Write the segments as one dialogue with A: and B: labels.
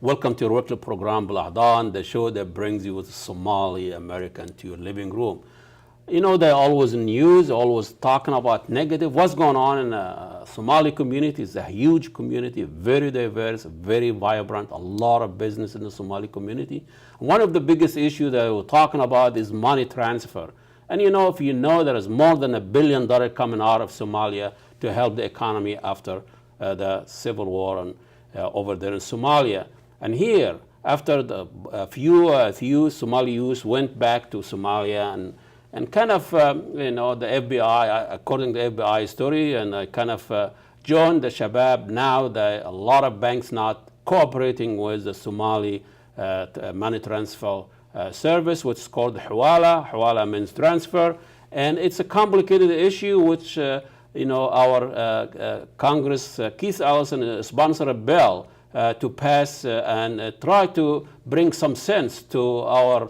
A: Welcome to your weekly program, BelAhdan, the show that brings you with Somali American to your living room. You know, they're always in news, always talking about negative. What's going on in the Somali community? It's a huge community, very diverse, very vibrant, a lot of business in the Somali community. One of the biggest issues that we're talking about is money transfer. And you know, if you know, there is more than $1 billion coming out of Somalia to help the economy after the civil war and, over there in Somalia. And here, after a few Somali youth went back to Somalia and kind of, you know, the FBI, according to the FBI story, and kind of joined the Shabab. Now a lot of banks not cooperating with the Somali money transfer service, which is called Hewala. Hewala means transfer, and it's a complicated issue which, you know, our Congress, Keith Ellison, sponsored a bill to pass and try to bring some sense to our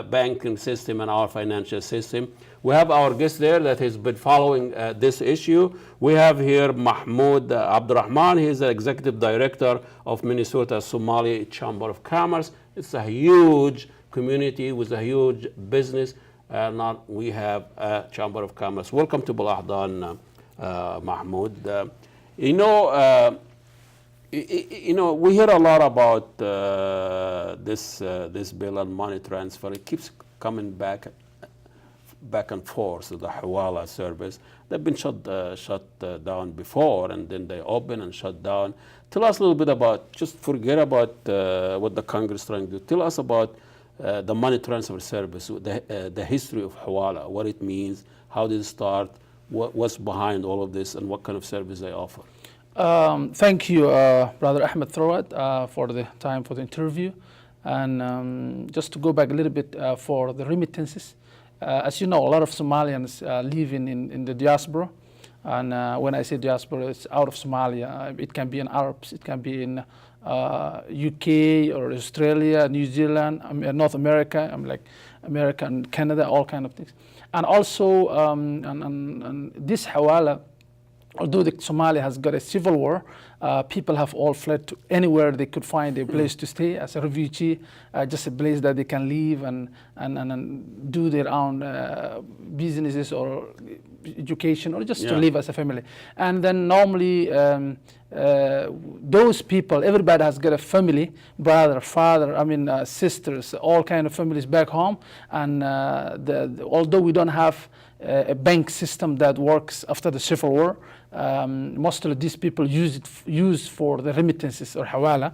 A: banking system and our financial system. We have our guest there that has been following this issue. We have here Mahmoud Abdelrahman. He is the executive director of Minnesota Somali Chamber of Commerce. It's a huge community with a huge business. Now we have a Chamber of Commerce. Welcome to BelAhdan, Mahmoud. You know, we hear a lot about this bill and money transfer. It keeps coming back and forth. The Hewala service, they've been shut down before, and then they open and shut down. Tell us a little bit about, just forget about what the Congress is trying to do. Tell us about the money transfer service, the history of Hewala, what it means, how did it start, what's behind all of this, and what kind of service they offer.
B: Thank you, Brother Ahmed Thrawat, for the time for the interview. And just to go back a little bit for the remittances, as you know, a lot of Somalians living in the diaspora. And when I say diaspora, it's out of Somalia. It can be in Arabs, it can be in UK or Australia, New Zealand, North America, like America and Canada, all kind of things. And also, and this Hewala, although Somalia has got a civil war, people have all fled to anywhere they could find a place to stay as a refugee, just a place that they can live and do their own businesses or education, or just to live as a family. And then normally those people, everybody has got a family, brother, father, sisters, all kind of families back home. And although we don't have a bank system that works after the civil war, most of these people use for the remittances or Hewala,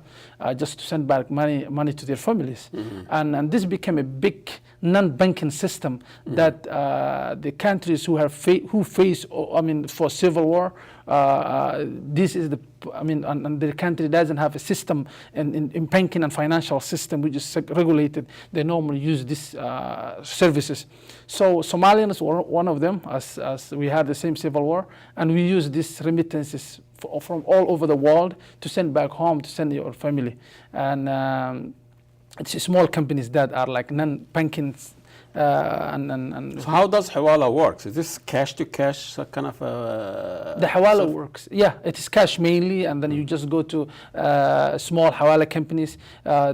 B: just to send back money to their families. And this became a big non-banking system that the countries who face, for civil war, this is and the country doesn't have a system in banking and financial system which is regulated. They normally use these services. So Somalians were one of them, as we had the same civil war, and we use these remittances from all over the world to send back home, to send your family. And it's small companies that are like non-banking.
A: So how does Hewala work? Is this cash to cash kind of
B: the Hewala works? Yeah, it is cash mainly, and then you just go to small Hewala companies.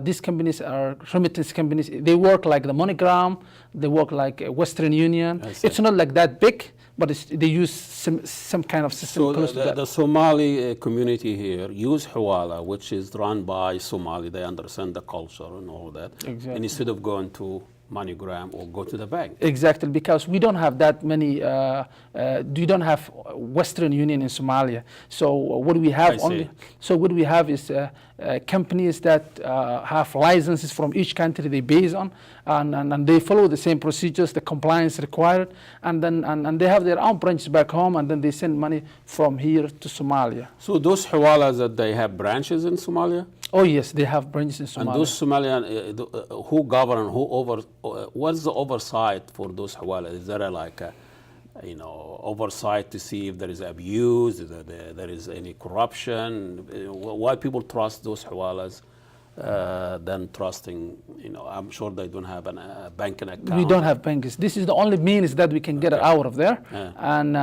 B: These companies are remittance companies. They work like the MoneyGram, they work like Western Union. It's not like that big, but they use some kind of system.
A: So the Somali community here use Hewala, which is run by Somali. They understand the culture and all that.
B: Exactly.
A: And instead of going to MoneyGram or go to the bank.
B: Exactly, because we don't have that many, we don't have Western Union in Somalia. So what we have what we have is companies that have licenses from each country they base on, and they follow the same procedures, the compliance required, and then they have their own branches back home, and then they send money from here to Somalia.
A: So those Hewalas, that they have branches in Somalia?
B: Oh yes, they have branches in Somalia.
A: And those Somalian, who govern, what's the oversight for those Hewala? Is there oversight to see if there is abuse, if there is any corruption? Why people trust those Hewalas than trusting. I'm sure they don't have a banking account.
B: We don't have banks. This is the only means that we can get out of there.
A: Yeah.
B: And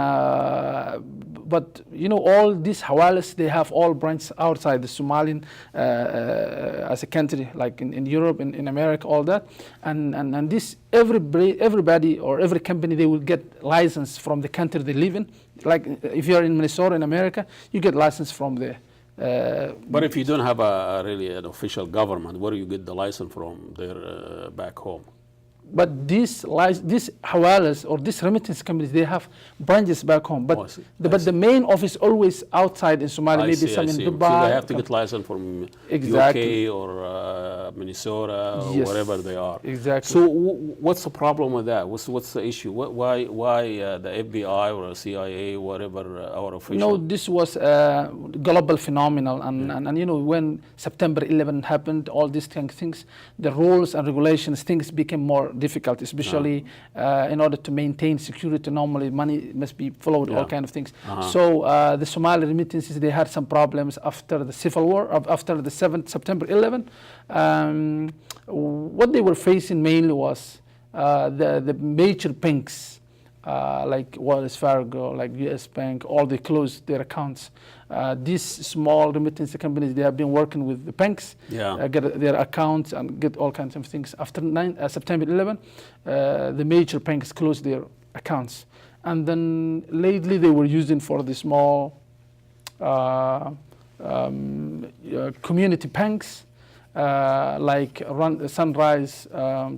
B: but all these Hewalas, they have all branches outside the Somalian as a country, like in Europe, in America, all that. And this everybody or every company, they will get license from the country they live in. Like if you're in Minnesota in America, you get license from there.
A: But if you don't have really an official government, where do you get the license from there back home?
B: But these Hewalas or these remittance companies, they have branches back home. But the main office always outside in Somalia, maybe some in Dubai.
A: So they have to get license from
B: exactly.
A: UK or Minnesota or
B: yes.
A: wherever they are.
B: Exactly.
A: So what's the problem with that? What's the issue? Why the FBI or CIA, whatever our official?
B: This was a global phenomenon, and when September 11 happened, all these things, the rules and regulations, things became more difficult, especially in order to maintain security. Normally money must be followed, all kind of things. So the Somali remittances, they had some problems after the civil war, after the September 11. What they were facing mainly was the major banks, like Wells Fargo, like US Bank, all they closed their accounts. These small remittance companies, they have been working with the banks, get their accounts and get all kinds of things. After September 11, the major banks closed their accounts. And then lately they were using for the small community banks, like Sunrise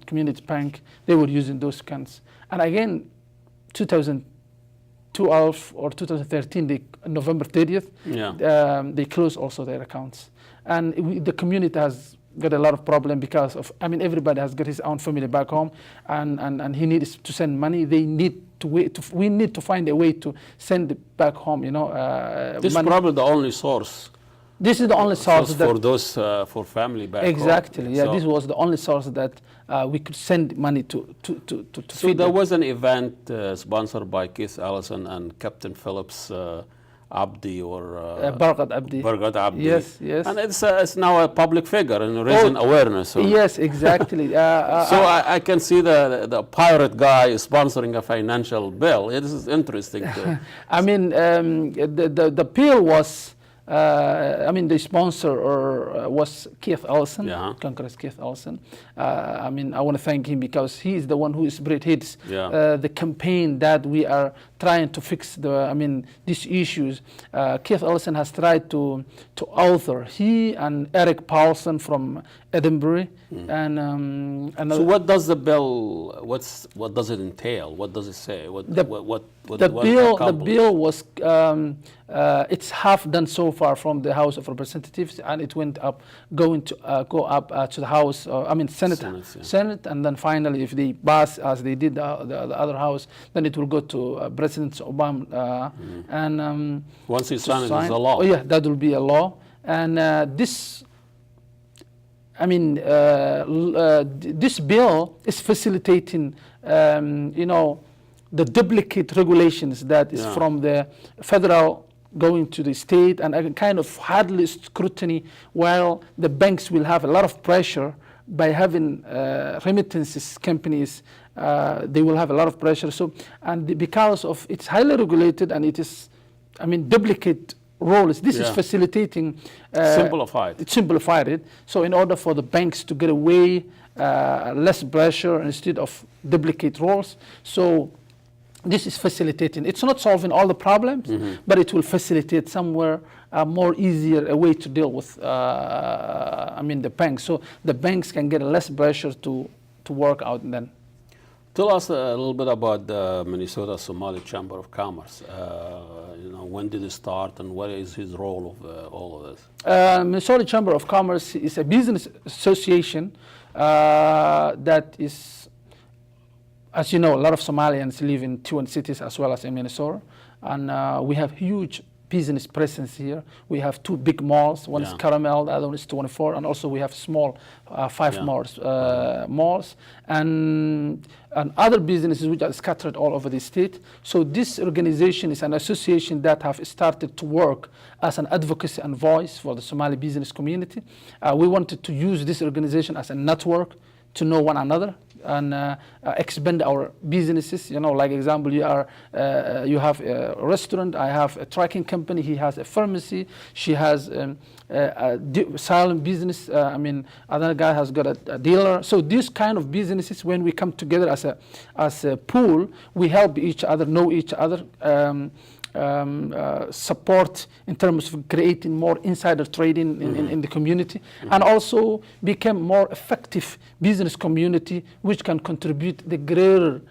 B: Community Bank, they were using those accounts. And again, 2012 or 2013, November 30th, they closed also their accounts. And the community has got a lot of problem because of, everybody has got his own family back home, and he needs to send money. They need to wait. We need to find a way to send it back home,
A: This is probably the only source.
B: This is the only source
A: for those for family back
B: exactly,
A: home.
B: Yeah, so this was the only source that we could send money to
A: so
B: feed
A: there
B: them.
A: was an event sponsored by Keith Ellison and Captain Phillips Abdi or
B: BelAhdan Abdi.
A: BelAhdan Abdi.
B: Yes, yes.
A: And it's now a public figure and raising awareness.
B: Yes, exactly.
A: So I can see the pirate guy sponsoring a financial bill. It is interesting.
B: The bill was. The sponsor was Keith Ellison, Congress Keith Ellison. I want to thank him because he is the one who spearheads the campaign that we are trying to fix these issues. Keith Ellison has tried to author. He and Eric Paulson from Edinburgh.
A: So what does the bill? What does it entail? What does it say?
B: The bill was it's half done so far from the House of Representatives, and it went up, go up to the House, Senate, and then finally, if they pass as they did the other House, then it will go to President Obama, and
A: once it's signed, it's a law.
B: Oh yeah, that will be a law, and this. This bill is facilitating, the duplicate regulations that is from the federal going to the state, and a kind of hardly scrutiny, while the banks will have a lot of pressure by having remittances companies. They will have a lot of pressure. So, and because of it's highly regulated and it is, duplicate roles. This is facilitating.
A: Simplified.
B: It simplified it. So in order for the banks to get away, less pressure instead of duplicate roles. So this is facilitating. It's not solving all the problems, but it will facilitate somewhere more easier a way to deal with. The banks. So the banks can get less pressure to work out then.
A: Tell us a little bit about the Minnesota Somali Chamber of Commerce. When did it start, and what is his role of all of this?
B: Minnesota Chamber of Commerce is a business association that is, as you know, a lot of Somalians live in Twin Cities as well as in Minnesota, and we have huge business presence here. We have 2 big malls. One is
A: Yeah.
B: Caramel, the other one is 24, and also we have small 5
A: Yeah.
B: malls and other businesses which are scattered all over the state. So this organization is an association that have started to work as an advocacy and voice for the Somali business community. We wanted to use this organization as a network to know one another and expand our businesses. You know, like example, you have a restaurant, I have a trucking company, he has a pharmacy, she has a silent business, another guy has got a dealer. So these kind of businesses, when we come together as a pool, we help each other, know each other, support in terms of creating more insider trading in the community, and also become more effective business community which can contribute the greater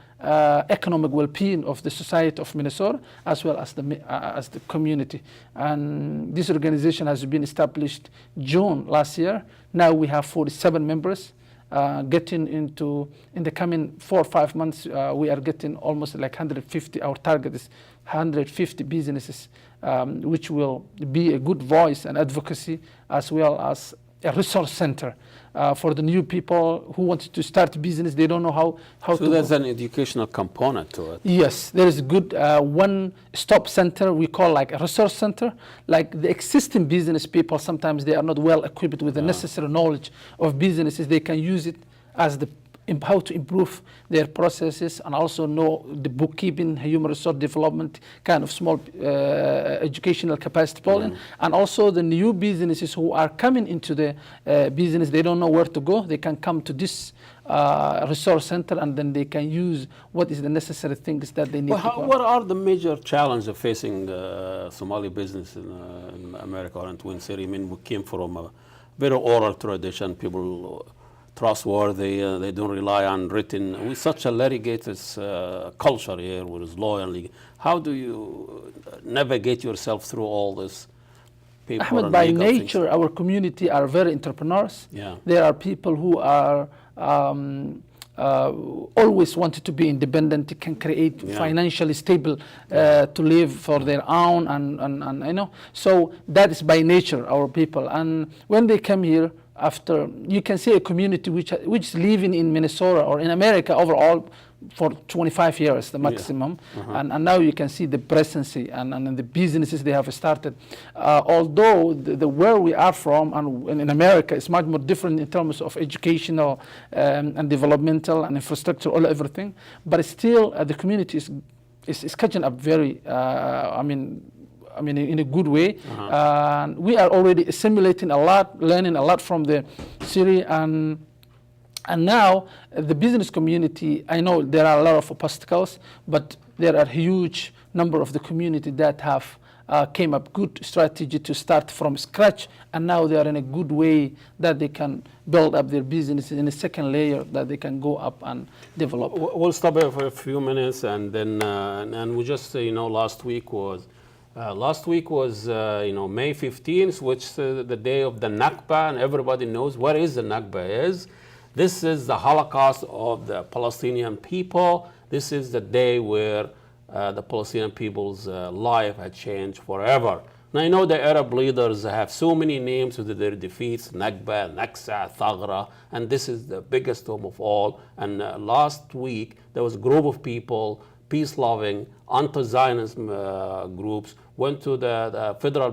B: economic well-being of the society of Minnesota as well as the community. And this organization has been established June last year. Now we have 47 members. In the coming 4 or 5 months, we are getting almost like 150. Our target is 150 businesses, which will be a good voice and advocacy, as well as a resource center for the new people who want to start business. They don't know how to.
A: So there's an educational component to it.
B: Yes, there is a good one-stop center we call like a resource center. Like the existing business people, sometimes they are not well equipped with the necessary knowledge of businesses. They can use it as how to improve their processes, and also know the bookkeeping, human resource development, kind of small educational capacity building. And also the new businesses who are coming into the business, they don't know where to go. They can come to this resource center, and then they can use what is the necessary things that they need.
A: What are the major challenges facing Somali business in America or in Twin City? I mean, we came from a very oral tradition. People trustworthy, they don't rely on written. With such a litigious culture here, with is law and legal, how do you navigate yourself through all this paper?
B: Ahmed, by nature, our community are very entrepreneurs.
A: Yeah.
B: There are people who are always wanted to be independent, can create financially stable to live for their own, and you know. So that is by nature our people. And when they come here, after you can see a community which is living in Minnesota or in America overall for 25 years, the maximum, and now you can see the presence and the businesses they have started. Although the where we are from and in America is much more different in terms of educational and developmental and infrastructure, everything, but still the community is catching up very. In a good way. We are already assimilating a lot, learning a lot from the city, and now the business community, I know there are a lot of obstacles, but there are a huge number of the community that have came up good strategy to start from scratch, and now they are in a good way that they can build up their business in a second layer that they can go up and develop.
A: We'll stop here for a few minutes, and then and we just last week was May 15th, which is the day of the Nakba, and everybody knows what is the Nakba is. This is the Holocaust of the Palestinian people. This is the day where the Palestinian people's life had changed forever. Now, I know the Arab leaders have so many names with their defeats, Nakba, Naksa, Thagra, and this is the biggest one of all. And last week, there was a group of people, peace-loving, anti-Zionism groups, went to the federal